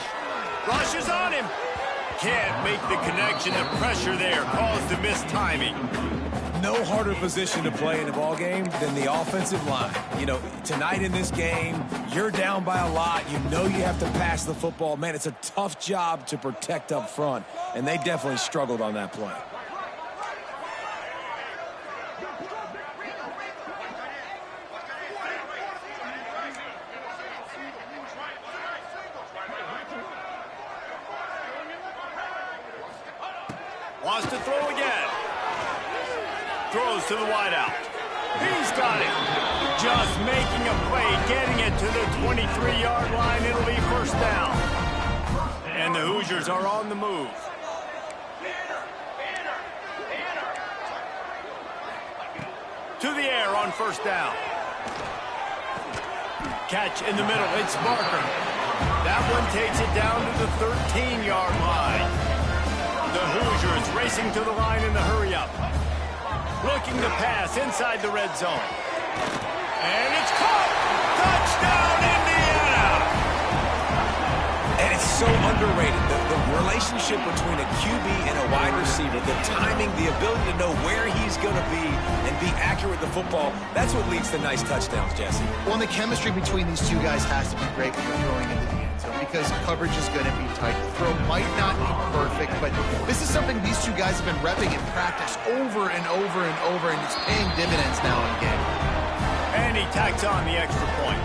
A: Rush is on him. Can't make the connection. The pressure there caused the missed timing.
B: No harder position to play in a ball game than the offensive line. You know, tonight in this game, you're down by a lot. You know you have to pass the football. Man, it's a tough job to protect up front, and they definitely struggled on that play.
A: Wants to throw again. Throws to the wideout. He's got it. Just making a play, getting it to the 23-yard line. It'll be first down. And the Hoosiers are on the move. To the air on first down. Catch in the middle. It's Barker. That one takes it down to the 13-yard line. The Hoosiers racing to the line in the hurry-up. Looking to pass inside the red zone. And it's caught! Touchdown, Indiana!
B: And it's so underrated. The relationship between a QB and a wide receiver, the timing, the ability to know where he's going to be and be accurate with the football, that's what leads to nice touchdowns, Jesse.
C: Well, and the chemistry between these two guys has to be great when you're throwing into the end zone because coverage is going to be tight. The throw might not be perfect, but this is something these two guys have been repping in practice over and over and over, and it's paying dividends now in game.
A: And he tacks on the extra point.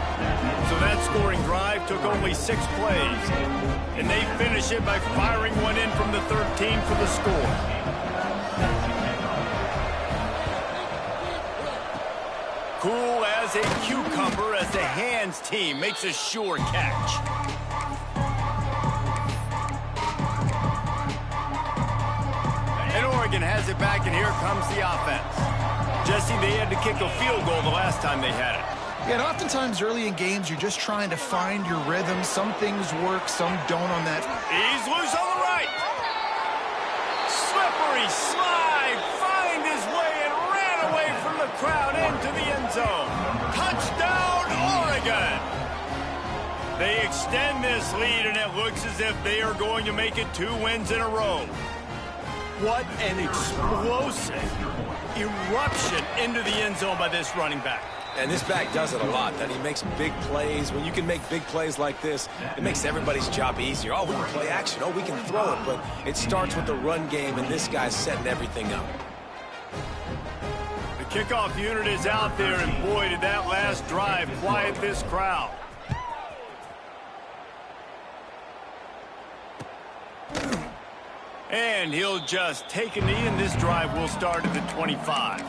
A: So that scoring drive took only 6 plays. And they finish it by firing one in from the 13 for the score. Cool as a cucumber as the hands team makes a sure catch. And Oregon has it back, and here comes the offense. Jesse, they had to kick a field goal the last time they had it.
C: Yeah, and oftentimes early in games, you're just trying to find your rhythm. Some things work, some don't on that.
A: He's loose on the right. Slippery slide, find his way and ran away from the crowd into the end zone. Touchdown, Oregon. They extend this lead, and it looks as if they are going to make it 2 wins in a row. What an explosive eruption into the end zone by this running back.
B: And this back does it a lot, that he makes big plays. When you can make big plays like this, it makes everybody's job easier. Oh, we can play action. Oh, we can throw it. But it starts with the run game, and this guy's setting everything up.
A: The kickoff unit is out there, and boy, did that last drive quiet this crowd. And he'll just take a knee, and this drive will start at the 25.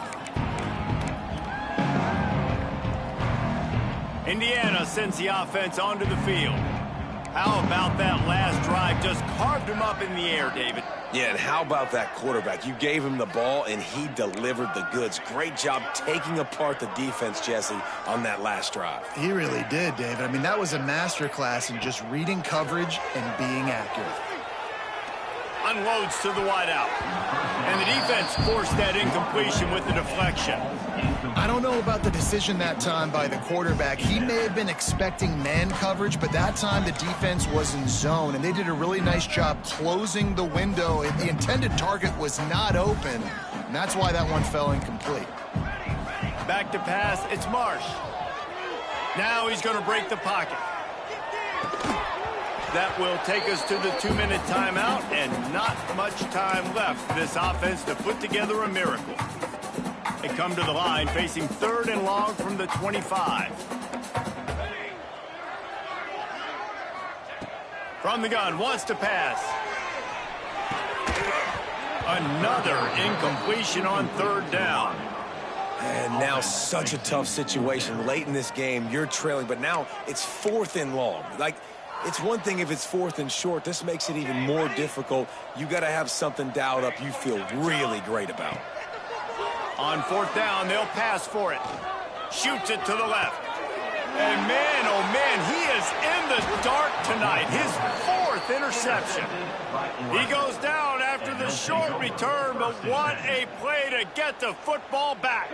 A: Indiana sends the offense onto the field. How about that last drive? Just carved him up in the air, David.
B: Yeah, and how about that quarterback? You gave him the ball, and he delivered the goods. Great job taking apart the defense, Jesse, on that last drive.
C: He really did, David. I mean, that was a masterclass in just reading coverage and being accurate.
A: Unloads to the wideout. And the defense forced that incompletion with the deflection.
C: I don't know about the decision that time by the quarterback. He may have been expecting man coverage, but that time the defense was in zone, and they did a really nice job closing the window. The intended target was not open, and that's why that one fell incomplete.
A: Back to pass, it's Marsh. Now he's going to break the pocket. That will take us to the 2-minute timeout, and not much time left for this offense to put together a miracle. They come to the line facing 3rd and long from the 25. From the gun, wants to pass. Another incompletion on 3rd down.
B: And now such a tough situation. Late in this game, you're trailing, but now it's 4th and long. It's one thing if it's 4th and short. This makes it even more difficult. You got to have something dialed up you feel really great about.
A: On 4th down, they'll pass for it. Shoots it to the left. And man, oh man, he is in the dark tonight. His 4th interception. He goes down after the short return, but what a play to get the football back.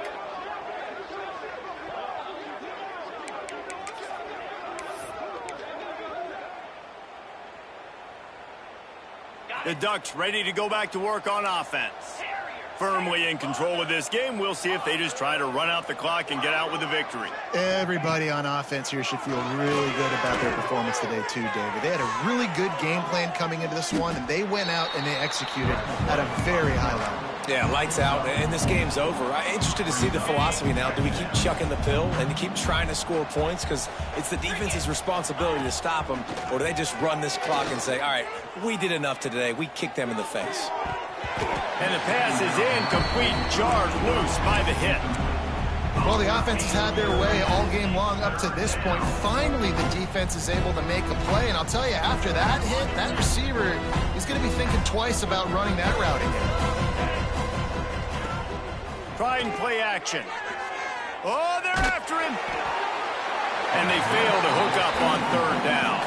A: The Ducks ready to go back to work on offense. Firmly in control of this game. We'll see if they just try to run out the clock and get out with a victory.
C: Everybody on offense here should feel really good about their performance today too, David. They had a really good game plan coming into this one, and they went out and they executed at a very high level.
B: Yeah, lights out, and this game's over. I'm interested to see the philosophy now. Do we keep chucking the pill and keep trying to score points because it's the defense's responsibility to stop them, or do they just run this clock and say, all right, we did enough today. We kicked them in the face.
A: And the pass is incomplete, jarred loose by the hit.
C: Well, the offense has had their way all game long up to this point. Finally, the defense is able to make a play. And I'll tell you, after that hit, that receiver, he's going to be thinking twice about running that route again.
A: Trying play action. Oh, they're after him. And they fail to hook up on 3rd down.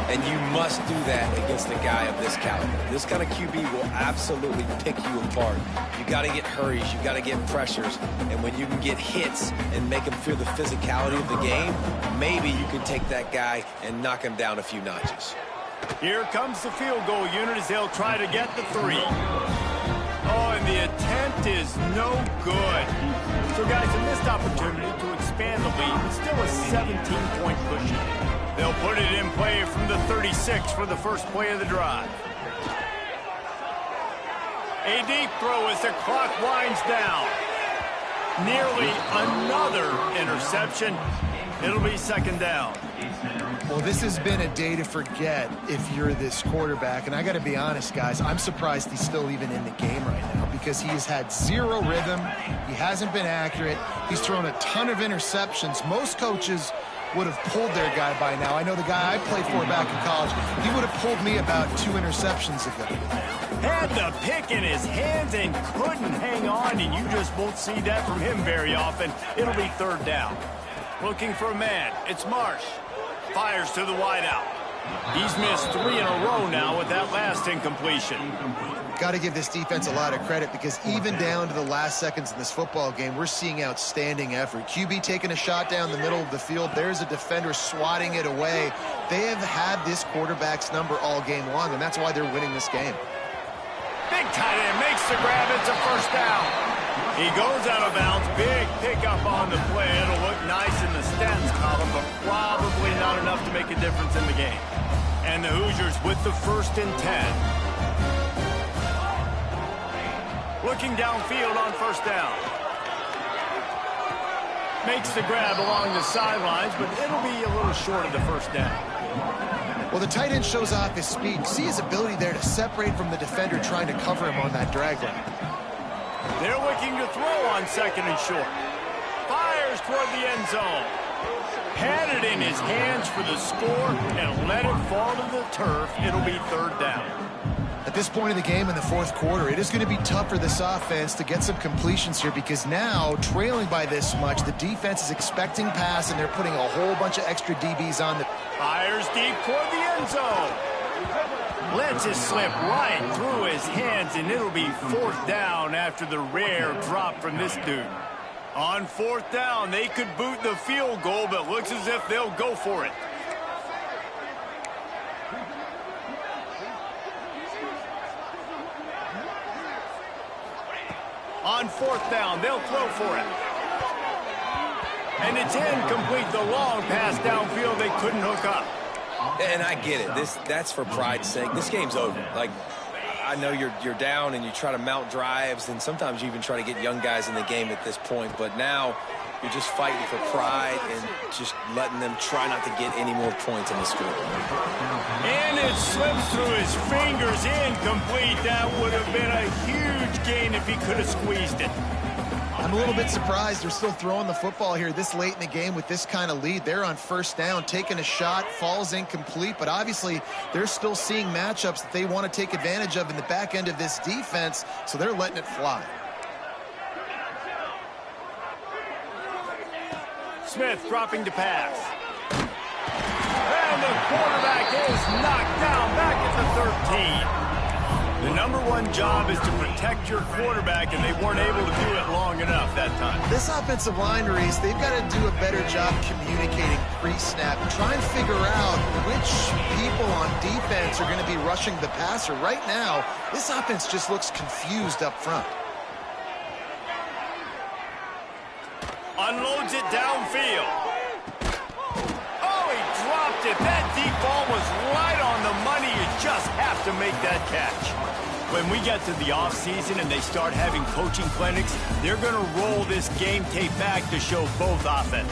B: And you must do that against a guy of this caliber. This kind of QB will absolutely pick you apart. You got to get hurries. You got to get pressures. And when you can get hits and make him feel the physicality of the game, maybe you can take that guy and knock him down a few notches.
A: Here comes the field goal unit as they'll try to get the 3. Oh, and the attempt is no good. So, guys, a missed opportunity to expand the lead, but still a 17-point cushion. They'll put it in play from the 36 for the first play of the drive. A deep throw as the clock winds down. Nearly another interception. It'll be 2nd down.
C: Well, this has been a day to forget if you're this quarterback. And I got to be honest, guys, I'm surprised he's still even in the game right now because he has had 0 rhythm. He hasn't been accurate. He's thrown a ton of interceptions. Most coaches would have pulled their guy by now. I know the guy I played for back in college, he would have pulled me about 2 interceptions ago.
A: Had the pick in his hands and couldn't hang on, and you just won't see that from him very often. It'll be 3rd down. Looking for a man. It's Marsh. Fires to the wideout. He's missed 3 in a row now with that last incompletion.
C: Got to give this defense a lot of credit because even down to the last seconds in this football game, we're seeing outstanding effort. QB taking a shot down the middle of the field. There's a defender swatting it away. They have had this quarterback's number all game long, and that's why they're winning this game.
A: Big tight end makes the grab. It's a 1st down. He goes out of bounds. Big pickup on the play. It'll look nice in the stats column, but probably not enough to make a difference in the game. And the Hoosiers with the 1st and 10. Looking downfield on 1st down. Makes the grab along the sidelines, but it'll be a little short of the 1st down.
C: Well, the tight end shows off his speed. See his ability there to separate from the defender trying to cover him on that drag route.
A: They're looking to throw on 2nd and short. Fires toward the end zone. Had it in his hands for the score and let it fall to the turf. It'll be 3rd down.
C: At this point of the game in the fourth quarter, it is going to be tough for this offense to get some completions here because now, trailing by this much, the defense is expecting pass, and they're putting a whole bunch of extra DBs on the...
A: Fires deep toward the end zone. Lets it slip right through his hands, and it'll be fourth down after the rare drop from this dude. On fourth down, they could boot the field goal, but looks as if they'll go for it. On fourth down, they'll throw for it. And it's incomplete. The long pass downfield, they couldn't hook up.
B: And I get it. That's for pride's sake. This game's over. Like, I know you're down and you try to mount drives, and sometimes you even try to get young guys in the game at this point. But now you're just fighting for pride and just letting them try not to get any more points in the score.
A: And it slipped through his fingers, incomplete. That would have been a huge gain if he could have squeezed it.
C: I'm a little bit surprised they're still throwing the football here this late in the game with this kind of lead. They're on first down, taking a shot, falls incomplete, but obviously they're still seeing matchups that they want to take advantage of in the back end of this defense, so they're letting it fly.
A: Smith dropping to pass. And the quarterback is knocked down back at the 13. The number one job is to protect your quarterback, and they weren't able to do it long enough that time.
C: This offensive line, Reese, they've got to do a better job communicating pre-snap and try and figure out which people on defense are going to be rushing the passer. Right now, this offense just looks confused up front.
A: Unloads it downfield. Oh, he dropped it. That deep ball was right on the money. You just have to make that catch. When we get to the offseason and they start having coaching clinics, they're going to roll this game tape back to show both offense.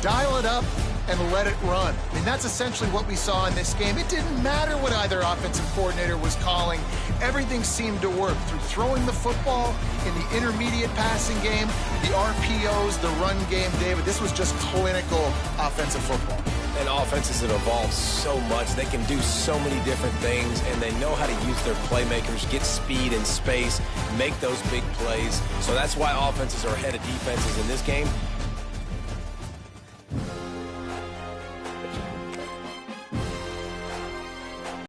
C: Dial it up and let it run. I mean, that's essentially what we saw in this game. It didn't matter what either offensive coordinator was calling. Everything seemed to work through throwing the football in the intermediate passing game, the RPOs, the run game, David. This was just clinical offensive football.
B: And offenses that evolve so much, they can do so many different things, and they know how to use their playmakers, get speed and space, make those big plays. So that's why offenses are ahead of defenses in this game.